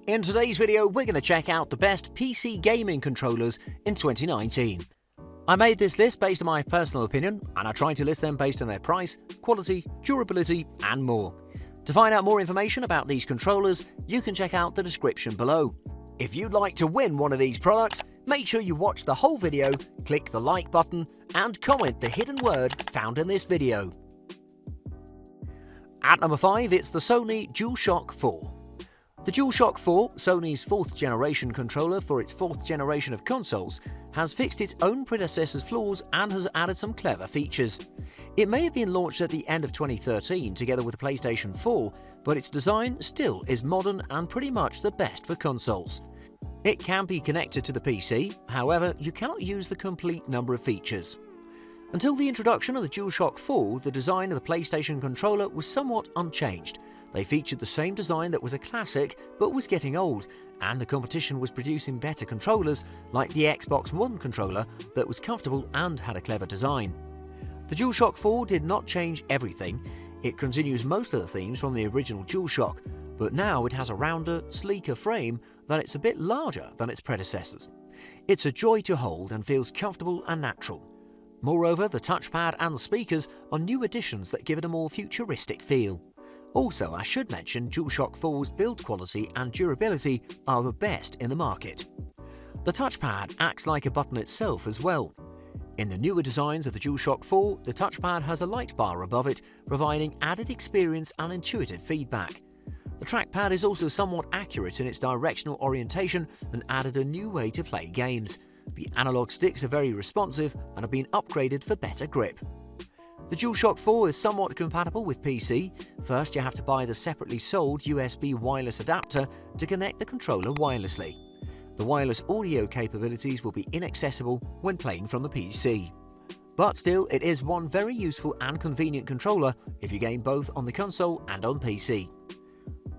In today's video, we're going to check out the best PC gaming controllers in 2019. I made this list based on my personal opinion, and I tried to list them based on their price, quality, durability, and more. To find out more information about these controllers, you can check out the description below. If you'd like to win one of these products, make sure you watch the whole video, click the like button, and comment the hidden word found in this video. At number 5, it's the Sony DualShock 4. The DualShock 4, Sony's 4th generation controller for its 4th generation of consoles, has fixed its own predecessor's flaws and has added some clever features. It may have been launched at the end of 2013 together with the PlayStation 4, but its design still is modern and pretty much the best for consoles. It can be connected to the PC, however, you cannot use the complete number of features. Until the introduction of the DualShock 4, the design of the PlayStation controller was somewhat unchanged. They featured the same design that was a classic but was getting old, and the competition was producing better controllers like the Xbox One controller that was comfortable and had a clever design. The DualShock 4 did not change everything. It continues most of the themes from the original DualShock, but now it has a rounder, sleeker frame that it's a bit larger than its predecessors. It's a joy to hold and feels comfortable and natural. Moreover, the touchpad and the speakers are new additions that give it a more futuristic feel. Also, I should mention DualShock 4's build quality and durability are the best in the market. The touchpad acts like a button itself as well. In the newer designs of the DualShock 4, the touchpad has a light bar above it, providing added experience and intuitive feedback. The trackpad is also somewhat accurate in its directional orientation and added a new way to play games. The analog sticks are very responsive and have been upgraded for better grip. The DualShock 4 is somewhat compatible with PC. First, you have to buy the separately sold USB wireless adapter to connect the controller wirelessly. The wireless audio capabilities will be inaccessible when playing from the PC. But still, it is one very useful and convenient controller if you game both on the console and on PC.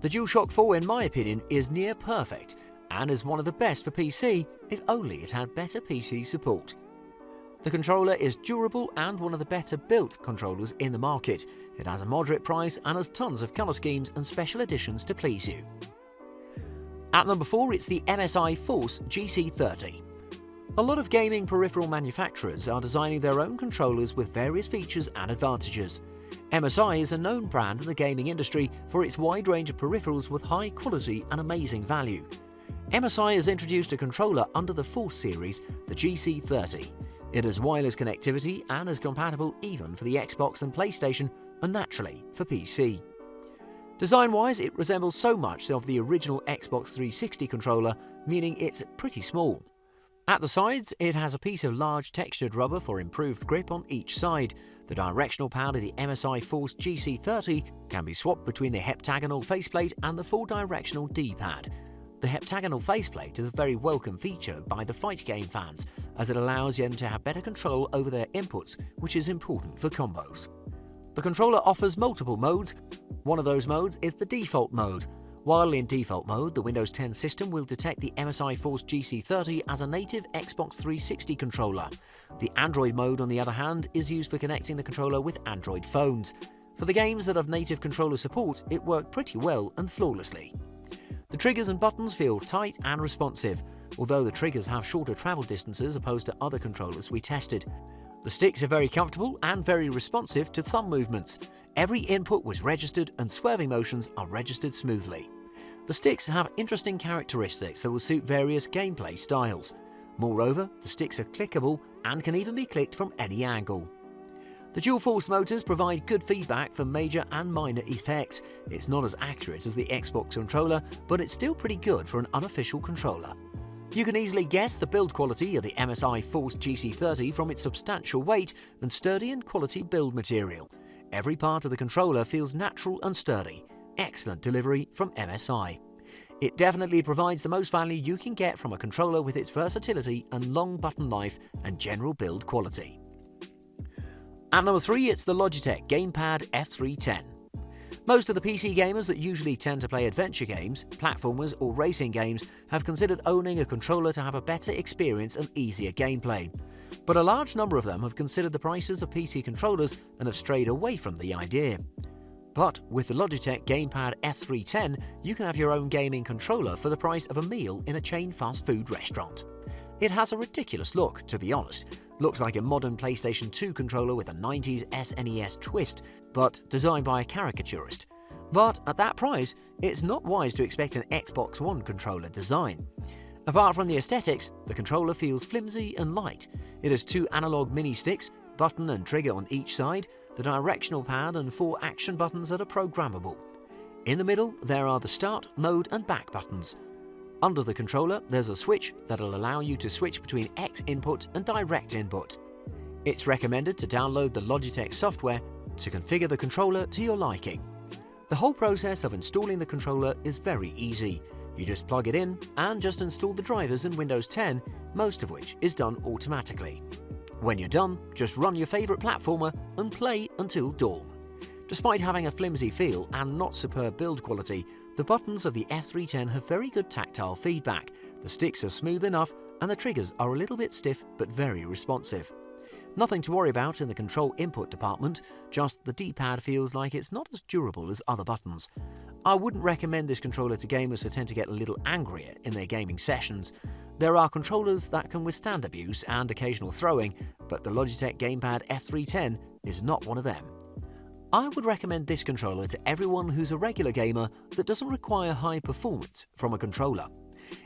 The DualShock 4, in my opinion, is near perfect and is one of the best for PC if only it had better PC support. The controller is durable and one of the better built controllers in the market. It has a moderate price and has tons of colour schemes and special editions to please you. At number 4, it's the MSI Force GC30. A lot of gaming peripheral manufacturers are designing their own controllers with various features and advantages. MSI is a known brand in the gaming industry for its wide range of peripherals with high quality and amazing value. MSI has introduced a controller under the Force series, the GC30. It has wireless connectivity and is compatible even for the Xbox and PlayStation and naturally for PC. Design-wise, it resembles so much of the original Xbox 360 controller, meaning it's pretty small. At the sides, it has a piece of large textured rubber for improved grip on each side. The directional pad of the MSI Force GC30 can be swapped between the heptagonal faceplate and the full directional D-pad. The heptagonal faceplate is a very welcome feature by the fight game fans, as it allows them to have better control over their inputs, which is important for combos. The controller offers multiple modes. One of those modes is the default mode. While in default mode, the Windows 10 system will detect the MSI Force GC30 as a native Xbox 360 controller. The Android mode, on the other hand, is used for connecting the controller with Android phones. For the games that have native controller support, it worked pretty well and flawlessly. The triggers and buttons feel tight and responsive, although the triggers have shorter travel distances opposed to other controllers we tested. The sticks are very comfortable and very responsive to thumb movements. Every input was registered and swerving motions are registered smoothly. The sticks have interesting characteristics that will suit various gameplay styles. Moreover, the sticks are clickable and can even be clicked from any angle. The dual force motors provide good feedback for major and minor effects. It's not as accurate as the Xbox controller, but it's still pretty good for an unofficial controller. You can easily guess the build quality of the MSI Force GC30 from its substantial weight and sturdy and quality build material. Every part of the controller feels natural and sturdy. Excellent delivery from MSI. It definitely provides the most value you can get from a controller with its versatility and long button life and general build quality. At number 3, it's the Logitech Gamepad F310. Most of the PC gamers that usually tend to play adventure games, platformers or racing games have considered owning a controller to have a better experience and easier gameplay. But a large number of them have considered the prices of PC controllers and have strayed away from the idea. But with the Logitech Gamepad F3 you can have your own gaming controller for the price of a meal in a chain fast food restaurant. It has a ridiculous look, to be honest. Looks like a modern PlayStation 2 controller with a 90s SNES twist, but designed by a caricaturist. But at that price, it's not wise to expect an Xbox One controller design. Apart from the aesthetics, the controller feels flimsy and light. It has 2 analog mini sticks, button and trigger on each side, the directional pad and 4 action buttons that are programmable. In the middle, there are the start, mode and back buttons. Under the controller, there's a switch that'll allow you to switch between X input and direct input. It's recommended to download the Logitech software to configure the controller to your liking. The whole process of installing the controller is very easy. You just plug it in and just install the drivers in Windows 10, most of which is done automatically. When you're done, just run your favourite platformer and play until dawn. Despite having a flimsy feel and not superb build quality, the buttons of the F3 have very good tactile feedback, the sticks are smooth enough and the triggers are a little bit stiff but very responsive. Nothing to worry about in the control input department, just the D-pad feels like it's not as durable as other buttons. I wouldn't recommend this controller to gamers who tend to get a little angrier in their gaming sessions. There are controllers that can withstand abuse and occasional throwing, but the Logitech Gamepad F3 is not one of them. I would recommend this controller to everyone who's a regular gamer that doesn't require high performance from a controller.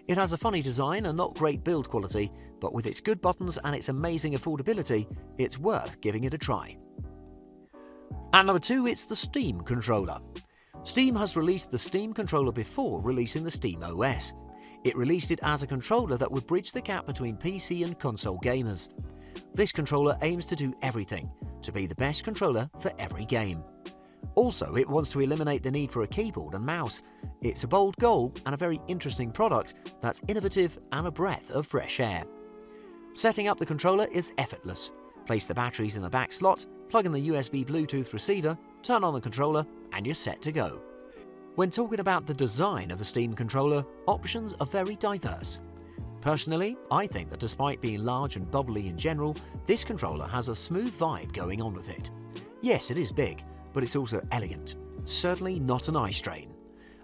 It has a funny design and not great build quality, but with its good buttons and its amazing affordability, it's worth giving it a try. At number 2, it's the Steam controller. Steam has released the Steam controller before releasing the Steam OS. It released it as a controller that would bridge the gap between PC and console gamers. This controller aims to do everything, to be the best controller for every game. Also, it wants to eliminate the need for a keyboard and mouse. It's a bold goal and a very interesting product that's innovative and a breath of fresh air. Setting up the controller is effortless. Place the batteries in the back slot, plug in the USB Bluetooth receiver, turn on the controller, and you're set to go. When talking about the design of the Steam controller, options are very diverse. Personally, I think that despite being large and bubbly in general, this controller has a smooth vibe going on with it. Yes, it is big, but it's also elegant. Certainly not an eye strain.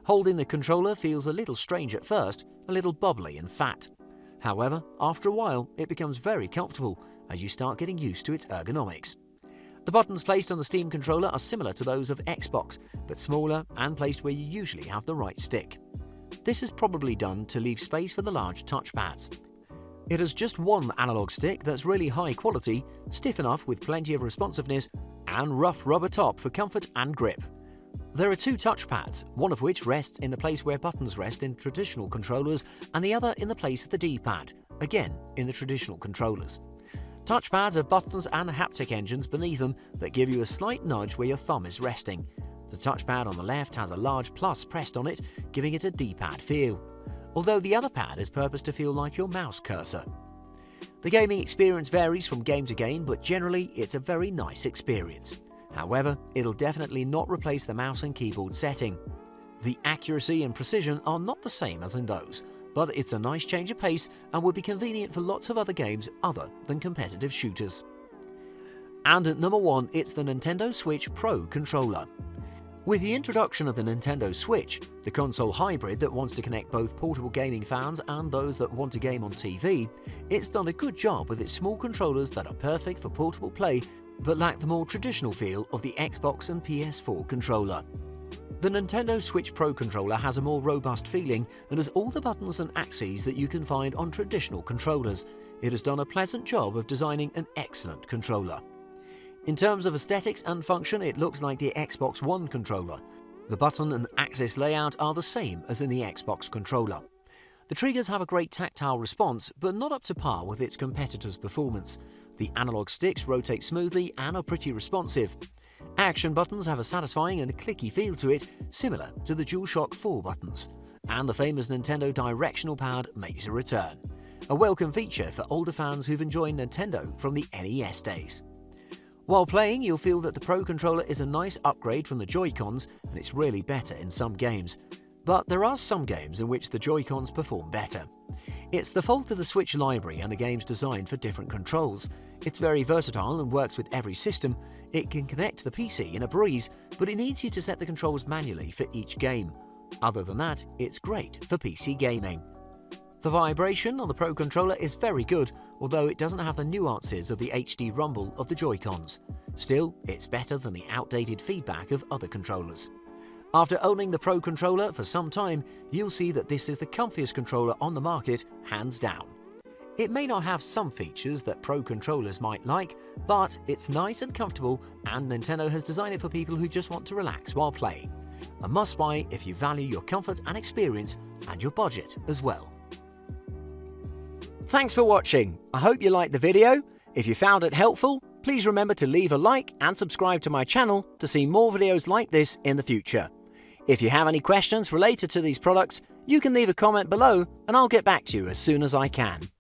Holding the controller feels a little strange at first, a little bubbly and fat. However, after a while, it becomes very comfortable as you start getting used to its ergonomics. The buttons placed on the Steam controller are similar to those of Xbox, but smaller and placed where you usually have the right stick. This is probably done to leave space for the large touchpads. It has just one analog stick that's really high quality, stiff enough with plenty of responsiveness, and rough rubber top for comfort and grip. There are 2 touchpads, one of which rests in the place where buttons rest in traditional controllers and the other in the place of the D-pad, again in the traditional controllers. Touchpads have buttons and haptic engines beneath them that give you a slight nudge where your thumb is resting. The touchpad on the left has a large plus pressed on it, giving it a D-pad feel, although the other pad is purposed to feel like your mouse cursor. The gaming experience varies from game to game, but generally it's a very nice experience. However, it'll definitely not replace the mouse and keyboard setting. The accuracy and precision are not the same as in those, but it's a nice change of pace and would be convenient for lots of other games other than competitive shooters. And at number 1, it's the Nintendo Switch Pro controller. With the introduction of the Nintendo Switch, the console hybrid that wants to connect both portable gaming fans and those that want to game on TV, it's done a good job with its small controllers that are perfect for portable play but lack the more traditional feel of the Xbox and PS4 controller. The Nintendo Switch Pro controller has a more robust feeling and has all the buttons and axes that you can find on traditional controllers. It has done a pleasant job of designing an excellent controller. In terms of aesthetics and function, it looks like the Xbox One controller. The button and axis layout are the same as in the Xbox controller. The triggers have a great tactile response, but not up to par with its competitors' performance. The analog sticks rotate smoothly and are pretty responsive. Action buttons have a satisfying and clicky feel to it, similar to the DualShock 4 buttons. And the famous Nintendo directional pad makes a return. A welcome feature for older fans who've enjoyed Nintendo from the NES days. While playing, you'll feel that the Pro controller is a nice upgrade from the Joy-Cons, and it's really better in some games. But there are some games in which the Joy-Cons perform better. It's the fault of the Switch library and the games designed for different controls. It's very versatile and works with every system. It can connect to the PC in a breeze, but it needs you to set the controls manually for each game. Other than that, it's great for PC gaming. The vibration on the Pro Controller is very good, although it doesn't have the nuances of the HD rumble of the Joy-Cons. Still, it's better than the outdated feedback of other controllers. After owning the Pro Controller for some time, you'll see that this is the comfiest controller on the market, hands down. It may not have some features that Pro controllers might like, but it's nice and comfortable, and Nintendo has designed it for people who just want to relax while playing. A must-buy if you value your comfort and experience, and your budget as well. Thanks for watching. I hope you liked the video. If you found it helpful, please remember to leave a like and subscribe to my channel to see more videos like this in the future. If you have any questions related to these products, you can leave a comment below and I'll get back to you as soon as I can.